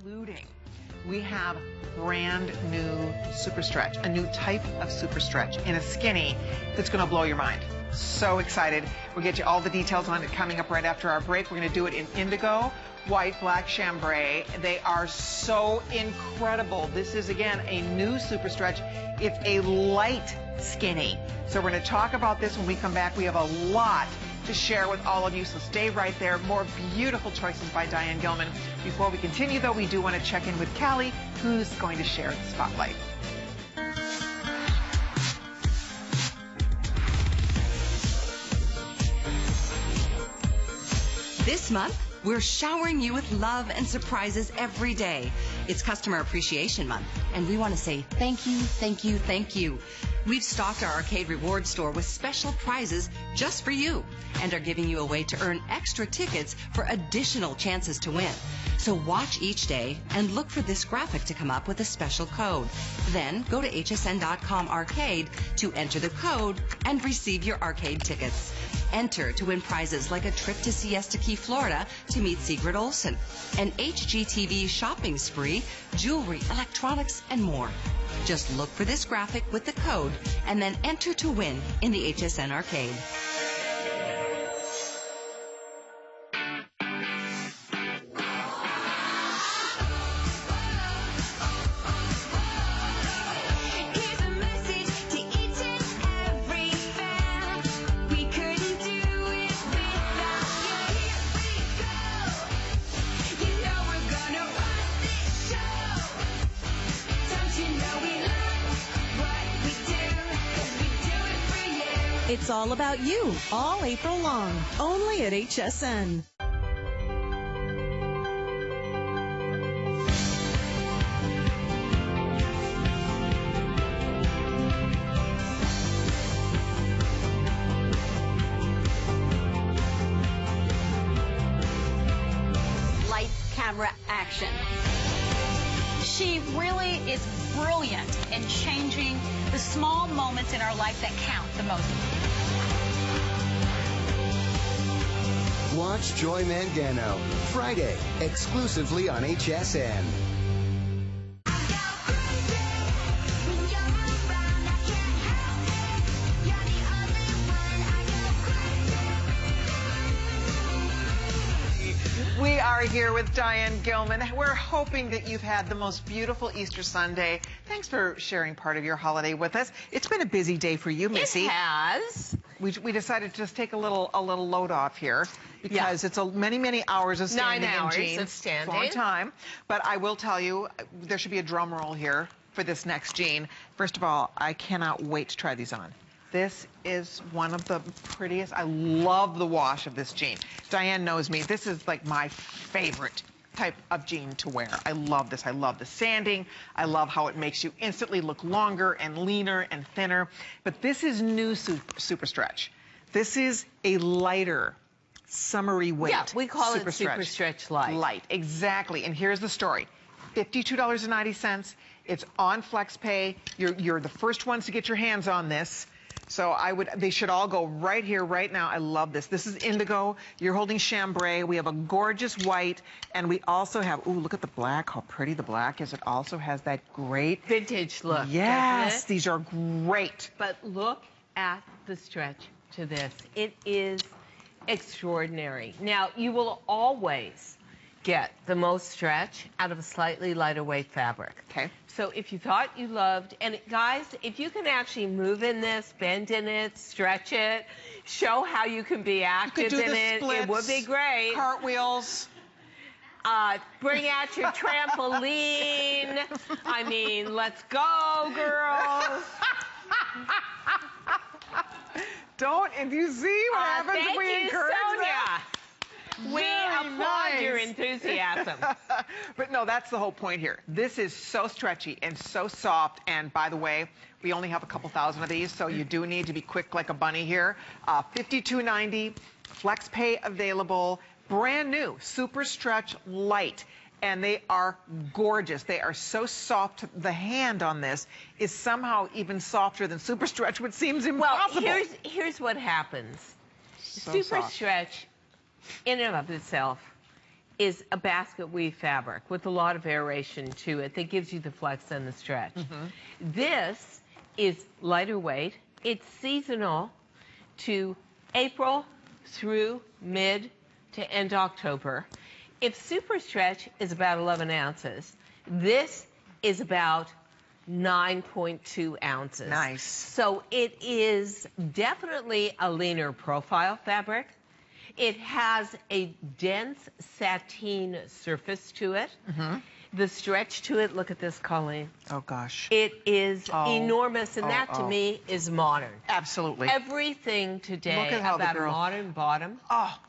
including we have brand new Super Stretch, a new type of Super Stretch in a skinny that's going to blow your mind. So excited. We'll get you all the details on it coming up right after our break. We're going to do it in indigo, white, black, chambray. They are so incredible. This is, again, a new Super Stretch. It's a light skinny. So we're going to talk about this when we come back. We have a lot to share with all of you, so stay right there. More beautiful choices by Diane Gilman. Before we continue, though, we do want to check in with Callie, who's going to share the spotlight. This month, we're showering you with love and surprises every day. It's Customer Appreciation Month, and we want to say thank you, thank you, thank you. We've stocked our arcade reward store with special prizes just for you and are giving you a way to earn extra tickets for additional chances to win. So watch each day and look for this graphic to come up with a special code. Then go to hsn.com arcade to enter the code and receive your arcade tickets. Enter to win prizes like a trip to Siesta Key, Florida to meet Sigrid Olsen, an HGTV shopping spree, jewelry, electronics, and more. Just look for this graphic with the code and then enter to win in the HSN arcade. It's all about you, all April long, only at HSN. Light, camera, action. She really is brilliant in changing the small moments in our life that count the most. Watch Joy Mangano Friday, exclusively on HSN. We are here with Diane Gilman. We're hoping that you've had the most beautiful Easter Sunday. Thanks for sharing part of your holiday with us. It's been a busy day for you, Missy. It has. We decided to just take a little load off here because it's many hours of standing 9 hours in jeans. of standing. It's a long time. But I will tell you, there should be a drum roll here for this next jean. First of all, I cannot wait to try these on. This is one of the prettiest. I love the wash of this jean. Diane knows me. This is like my favorite type of jean to wear. I love this. I love the sanding. I love how it makes you instantly look longer and leaner and thinner. But this is new Super Stretch. This is a lighter, summery weight. Yeah, we call it SuperStretch Lite. Light, exactly. And here's the story. $52.90. It's on FlexPay. You're the first ones to get your hands on this. So they should all go right here, right now. I love this. This is indigo. You're holding chambray. We have a gorgeous white, and we also have, ooh, look at the black, how pretty the black is. It also has that great Vintage look. Yes, these are great. But look at the stretch to this. It is extraordinary. Now, you will always get the most stretch out of a slightly lighter weight fabric. Okay. So if you thought you loved, and guys, if you can actually move in this, bend in it, stretch it, show how you can be active in it, it would be great. Cartwheels. Bring out your trampoline. I mean, let's go, girls. If you see what happens if we encourage Sonia. that. We applaud your enthusiasm. But no, that's the whole point here. This is so stretchy and so soft. And by the way, we only have a couple thousand of these, so you do need to be quick like a bunny here. $52.90, FlexPay available, brand new SuperStretch Lite. And they are gorgeous. They are so soft. The hand on this is somehow even softer than SuperStretch, which seems impossible. Well, here's what happens. So SuperStretch, in and of itself, is a basket weave fabric with a lot of aeration to it that gives you the flex and the stretch. This is lighter weight. It's seasonal to April through mid to end October. If SuperStretch is about 11 ounces, this is about 9.2 ounces. Nice. So it is definitely a leaner profile fabric. It has a dense sateen surface to it. The stretch to it, look at this, Colleen. Oh, gosh. It is enormous, and that to oh. me is modern. Absolutely. Everything today Look at how about the girl... a modern bottom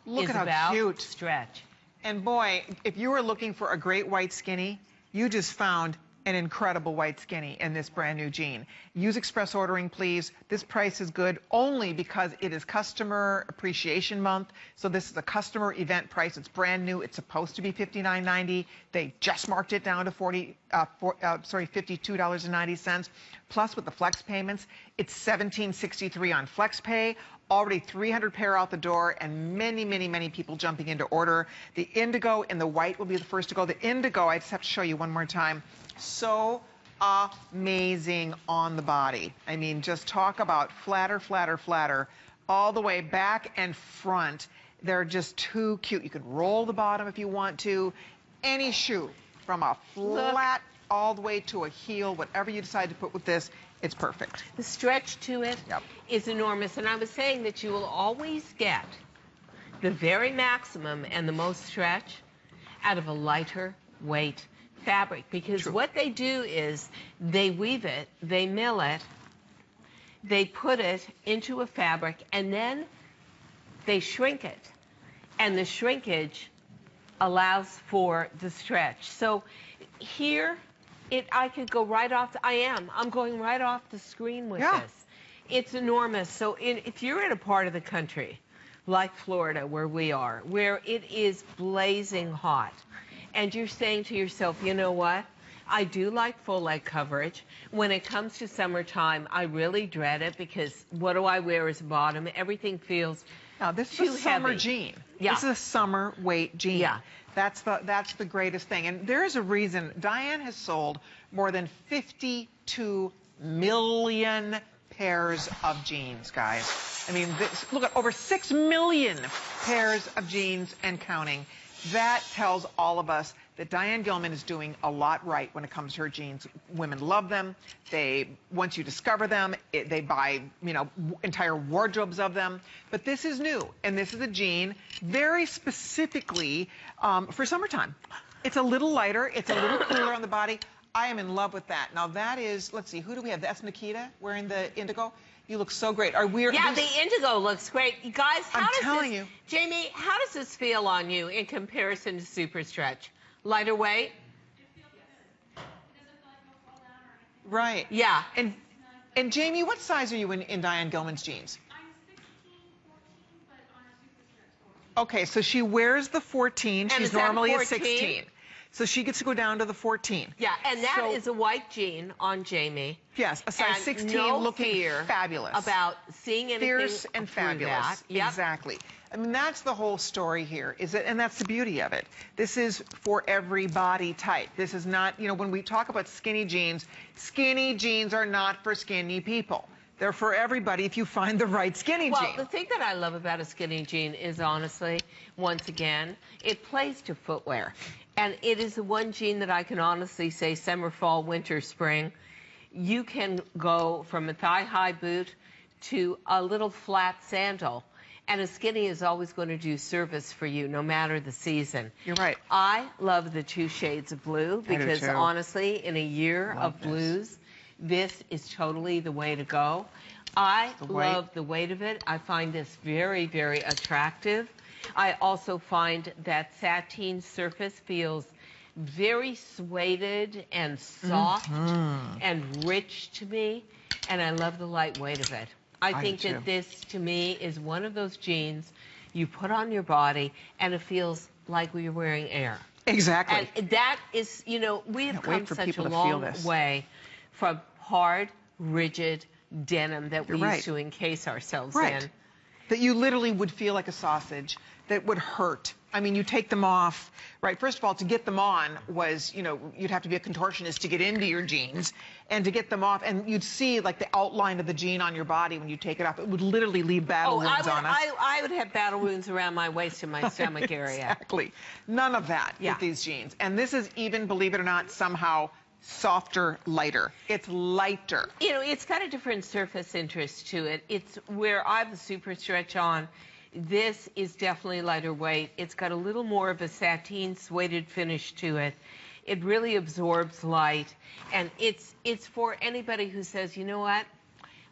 look is at how about cute. stretch. And boy, if you were looking for a great white skinny, you just found an incredible white skinny in this brand new jean. Use express ordering, please. This price is good only because it is Customer Appreciation Month. So this is a customer event price. It's brand new. It's supposed to be $59.90. They just marked it down to $52.90. Plus, with the flex payments, it's $17.63 on flex pay. Already 300 pair out the door, and many, many, many people jumping into order. The indigo and the white will be the first to go. The indigo, I just have to show you one more time. So amazing on the body. I mean, just talk about flatter, flatter, flatter, all the way back and front. They're just too cute. You can roll the bottom if you want to. Any shoe, from a flat all the way to a heel, whatever you decide to put with this, it's perfect. The stretch to it is enormous, and I was saying that you will always get the very maximum and the most stretch out of a lighter weight fabric, because what they do is they weave it, they mill it, they put it into a fabric, and then they shrink it, and the shrinkage allows for the stretch. So here, I could go right off. I'm going right off the screen with this. It's enormous. So if you're in a part of the country like Florida, where we are, where it is blazing hot, and you're saying to yourself, you know what? I do like full leg coverage. When it comes to summertime, I really dread it, because what do I wear as a bottom? Everything feels Now, this too is a summer heavy. jean. Yeah. This is a summer weight jean. Yeah. That's the greatest thing. And there is a reason Diane has sold more than 52 million pairs of jeans, guys. I mean, look at over 6 million pairs of jeans and counting. That tells all of us that Diane Gilman is doing a lot right when it comes to her jeans. Women love them. Once you discover them, they buy, entire wardrobes of them. But this is new, and this is a jean very specifically for summertime. It's a little lighter. It's a little cooler on the body. I am in love with that. Now that is, let's see, who do we have? That's Nikita wearing the indigo. You look so great. The indigo looks great. You guys, Jamie, how does this feel on you in comparison to SuperStretch? Lighter weight? Right. Yeah. And Jamie, what size are you in Diane Gilman's jeans? I'm 16, 14, but on a SuperStretch 14. Okay, so she wears the 14. She's normally a 16. So she gets to go down to the 14. Yeah, and that is a white jean on Jamie. Yes, a size 16 looking fabulous. About seeing anything fierce and fabulous. That. Yep. Exactly. I mean, that's the whole story here, and that's the beauty of it. This is for every body type. This is not, when we talk about skinny jeans are not for skinny people. They're for everybody if you find the right skinny jean. Well, the thing that I love about a skinny jean is, honestly, once again, it plays to footwear. And it is the one jean that I can honestly say summer, fall, winter, spring. You can go from a thigh-high boot to a little flat sandal. And a skinny is always going to do service for you, no matter the season. You're right. I love the 2 shades of blue because, honestly, in a year of blues, this is totally the way to go. I love the weight of it. I find this very, very attractive. I also find that sateen surface feels very suede and soft and rich to me, and I love the light weight of it. I think that this, to me, is one of those jeans you put on your body, and it feels like you're wearing air. Exactly. And that is, we have come such a long way from hard, rigid denim that we used to encase ourselves in. That you literally would feel like a sausage that would hurt. I mean, you take them off, right? First of all, to get them on was, you know, you'd have to be a contortionist to get into your jeans, and to get them off, and you'd see like the outline of the jean on your body when you take it off. It would literally leave battle wounds on us. I would have battle wounds around my waist and my stomach area. Exactly. None of that with these jeans. And this is even, believe it or not, somehow softer, lighter. It's lighter. You know, it's got a different surface interest to it. It's where I have the SuperStretch on. This is definitely lighter weight. It's got a little more of a sateen suede finish to it. It really absorbs light, and it's for anybody who says, you know what,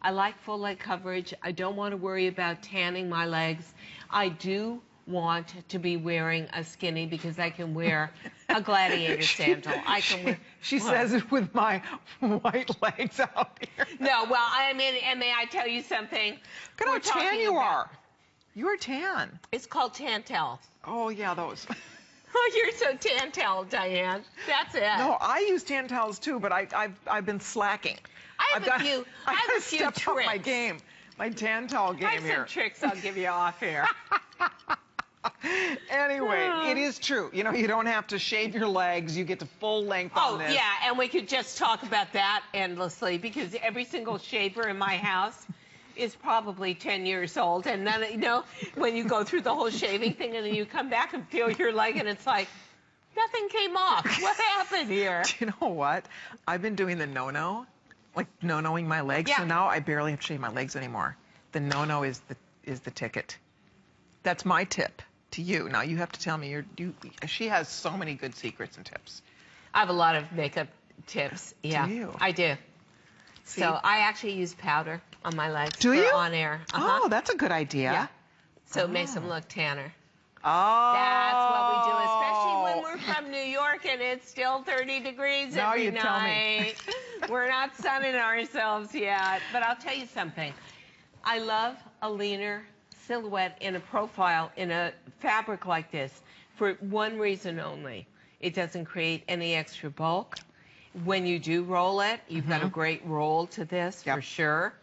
I like full leg coverage. I don't want to worry about tanning my legs. I do want to be wearing a skinny because I can wear a gladiator sandal. I can wear. She says it with my white legs out here. No, well, I mean, and may I tell you something? Look at how tan you are. You're tan. It's called Tantel. Oh, yeah, those. Oh, you're so Tantel, Diane. That's it. No, I use Tantels too, but I've been slacking. I have a few step tricks. up my game, my Tantel game I have here. some tricks I'll give you off here. Anyway, it is true. You know, you don't have to shave your legs. You get to full length on this. Oh, yeah, and we could just talk about that endlessly because every single shaver in my house is probably 10 years old, and then, you know, when you go through the whole shaving thing and then you come back and feel your leg and it's like, nothing came off. What happened here? Do you know what? I've been doing the no-no, like no-noing my legs, so now I barely have to shave my legs anymore. The no-no is the ticket. That's my tip to you. Now you have to tell me, she has so many good secrets and tips. I have a lot of makeup tips. Yeah, Do you? I do. See? So I actually use powder on my legs. Do you? On air. Oh, that's a good idea. Yeah. So it makes them look tanner. Oh. That's what we do, especially when we're from New York and it's still 30 degrees Now every you tell me. night. We're not sunning ourselves yet. But I'll tell you something. I love a leaner silhouette in a profile in a fabric like this for one reason only. It doesn't create any extra bulk. When you do roll it, you've got a great roll to this for sure.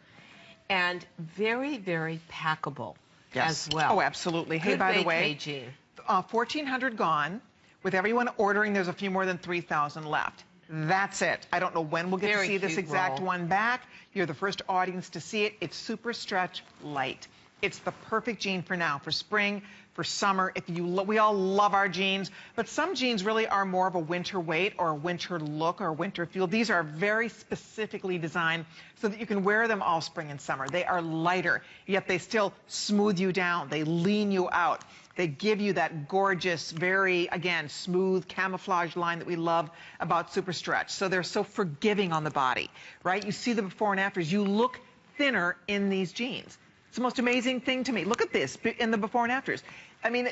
And very, very packable as well. Oh, absolutely. Hey, Good by the way, jean. 1,400 gone. With everyone ordering, there's a few more than 3,000 left. That's it. I don't know when we'll get to see this exact one back. You're the first audience to see it. It's SuperStretch Lite. It's the perfect jean for now, for spring, for summer. We all love our jeans, but some jeans really are more of a winter weight or a winter look or a winter feel. These are very specifically designed so that you can wear them all spring and summer. They are lighter, yet they still smooth you down. They lean you out. They give you that gorgeous, very, again, smooth camouflage line that we love about SuperStretch. So they're so forgiving on the body, right? You see the before and afters. You look thinner in these jeans. It's the most amazing thing to me. Look at this in the before and afters. I mean,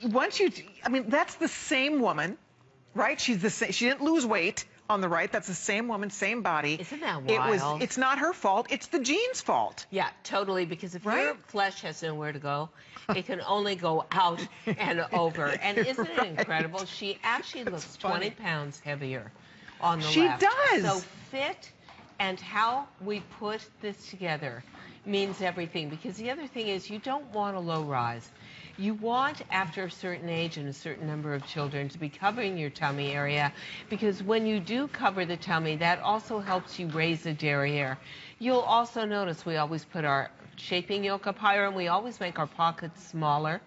that's the same woman, right? She's the same. She didn't lose weight on the right. That's the same woman, same body. Isn't that wild? It's not her fault. It's the jeans' fault. Yeah, totally. Because if your flesh has nowhere to go, it can only go out and over. And isn't it incredible? She actually looks 20 pounds heavier on the left. She does. So fit and how we put this together means everything, because the other thing is you don't want a low rise. You want, after a certain age and a certain number of children, to be covering your tummy area, because when you do cover the tummy, that also helps you raise the derriere. You'll also notice we always put our shaping yoke up higher, and we always make our pockets smaller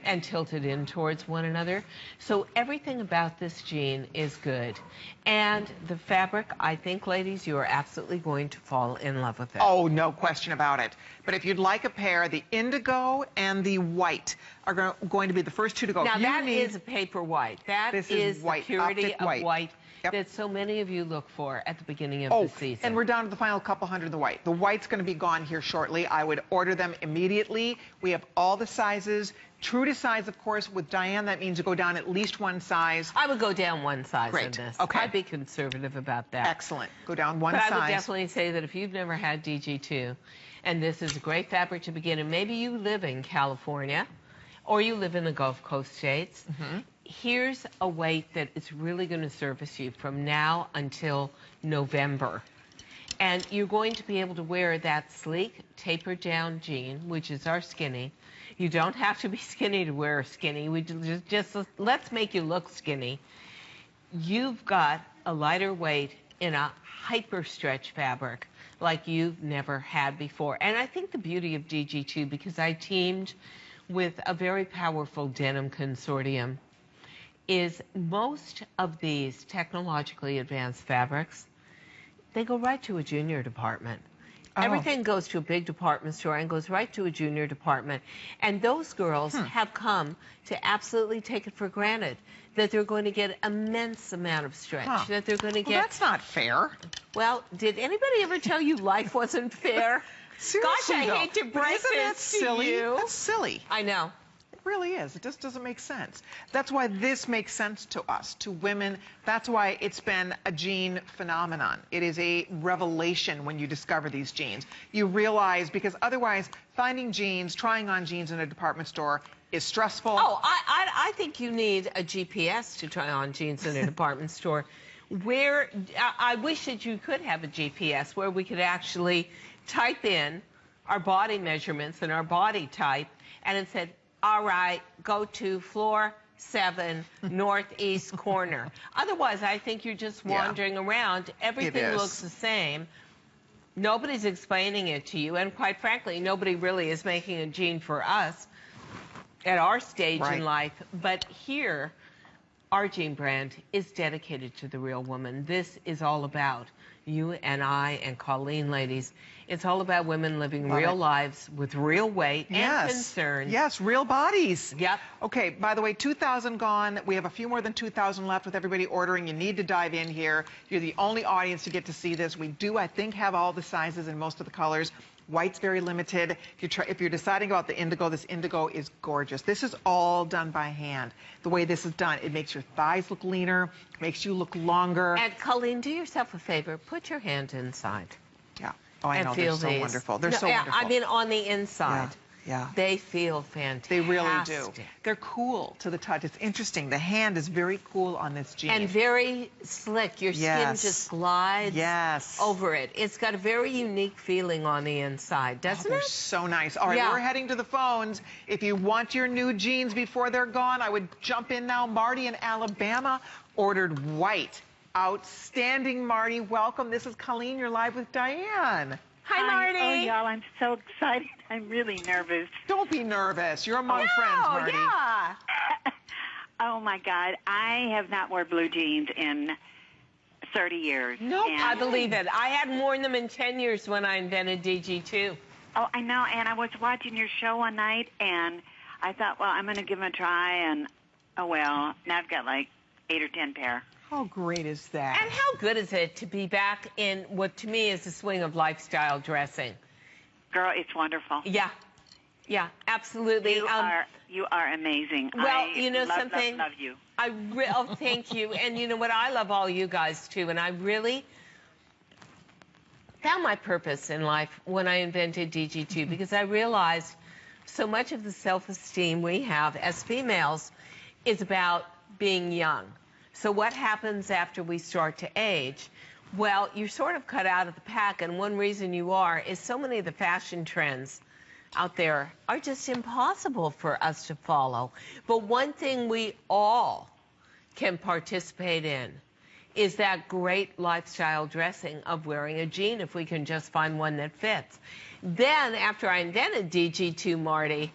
and tilted in towards one another. So everything about this jean is good. And the fabric, I think, ladies, you are absolutely going to fall in love with it. Oh, no question about it. But if you'd like a pair, the indigo and the white are going to be the first two to go. Now, that is a paper white. That is white, the purity optic of white Yep. that so many of you look for at the beginning of the season. And we're down to the final couple hundred of the white. The white's going to be gone here shortly. I would order them immediately. We have all the sizes. True to size, of course. With Diane, that means you go down at least one size. I would go down one size in Great. this. Okay. I'd be conservative about that. Excellent. Go down one But size. I would definitely say that if you've never had DG2, and this is a great fabric to begin, and maybe you live in California, or you live in the Gulf Coast states, here's a weight that is really going to service you from now until November. And you're going to be able to wear that sleek, tapered down jean, which is our skinny. You don't have to be skinny to wear a skinny. We just let's make you look skinny. You've got a lighter weight in a hyper stretch fabric like you've never had before. And I think the beauty of DG2, because I teamed with a very powerful denim consortium, is most of these technologically advanced fabrics, they go right to a junior department. Everything goes to a big department store and goes right to a junior department. And those girls have come to absolutely take it for granted that they're going to get immense amount of stretch, that they're going to get... Well, that's not fair. Well, did anybody ever tell you life wasn't fair? Seriously, Gosh, I though. hate to break Isn't that this silly? to you. That's silly. I know. It really is. It just doesn't make sense. That's why this makes sense to us, to women. That's why it's been a jean phenomenon. It is a revelation when you discover these jeans. You realize, because otherwise finding jeans, trying on jeans in a department store is stressful. Oh, I think you need a GPS to try on jeans in a department store. Where I wish that you could have a GPS where we could actually type in our body measurements and our body type, and it said, all right, go to floor 7, northeast corner. Otherwise, I think you're just wandering around. Everything looks the same. Nobody's explaining it to you, and quite frankly, nobody really is making a jean for us at our stage in life. But here, our jean brand is dedicated to the real woman. This is all about you and I and Colleen, ladies. It's all about women living real lives with real weight and concern. Yes, real bodies. Yep. Okay, by the way, 2,000 gone. We have a few more than 2,000 left with everybody ordering. You need to dive in here. You're the only audience to get to see this. We do, I think, have all the sizes and most of the colors. White's very limited. If you're deciding about the indigo, this indigo is gorgeous. This is all done by hand. The way this is done, it makes your thighs look leaner, makes you look longer. And Colleen, do yourself a favor. Put your hand inside. Yeah. Oh, I know. They're so wonderful. They're so wonderful. I mean, on the inside. Yeah. They feel fantastic. They really do. They're cool to the touch. It's interesting. The hand is very cool on this jean. And very slick. Your skin just glides over it. It's got a very unique feeling on the inside, doesn't it? They're so nice. All right, we're heading to the phones. If you want your new jeans before they're gone, I would jump in now. Marty in Alabama ordered white. Outstanding, Marty. Welcome. This is Colleen. You're live with Diane. Hi, Marty. Oh, y'all, I'm so excited. I'm really nervous. Don't be nervous. You're among friends, Marty. Yeah. Oh, my God. I have not worn blue jeans in 30 years. Nope, I believe it. I hadn't worn them in 10 years when I invented DG2. Oh, I know. And I was watching your show one night, and I thought, well, I'm going to give them a try. And, oh, well, now I've got like 8 or 10 pair. How great is that? And how good is it to be back in what to me is the swing of lifestyle dressing? Girl, it's wonderful. Yeah. Yeah, absolutely. You are amazing. Well, you know love, something? Love you. Oh, thank you. And you know what? I love all you guys, too. And I really found my purpose in life when I invented DG2 because I realized so much of the self-esteem we have as females is about being young. So what happens after we start to age? Well, you're sort of cut out of the pack, and one reason you are is so many of the fashion trends out there are just impossible for us to follow. But one thing we all can participate in is that great lifestyle dressing of wearing a jean if we can just find one that fits. Then, after I invented DG2, Marty,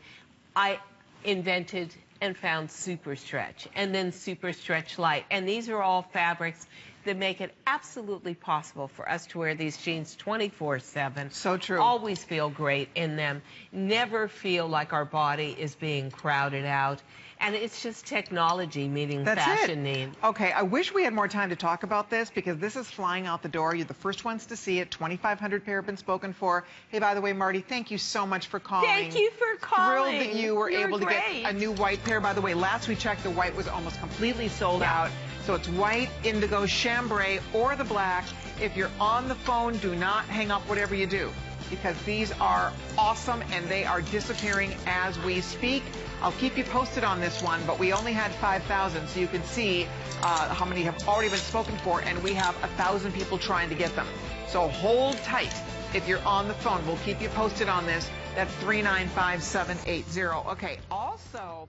I invented and found SuperStretch, and then SuperStretch Lite. And these are all fabrics that make it absolutely possible for us to wear these jeans 24/7. So true. Always feel great in them. Never feel like our body is being crowded out. And it's just technology meeting fashion need. Okay, I wish we had more time to talk about this because this is flying out the door. You're the first ones to see it. 2,500 pair have been spoken for. Hey, by the way, Marty, thank you so much for calling. Thank you for calling. Thrilled that you were able to get a new white pair. By the way, last we checked, the white was almost completely sold out. So it's white, indigo, chambray, or the black. If you're on the phone, do not hang up whatever you do. because these are awesome and they are disappearing as we speak. I'll keep you posted on this one, but we only had 5,000, so you can see how many have already been spoken for, and we have 1,000 people trying to get them. So hold tight if you're on the phone. We'll keep you posted on this. That's 395-780. Okay, also...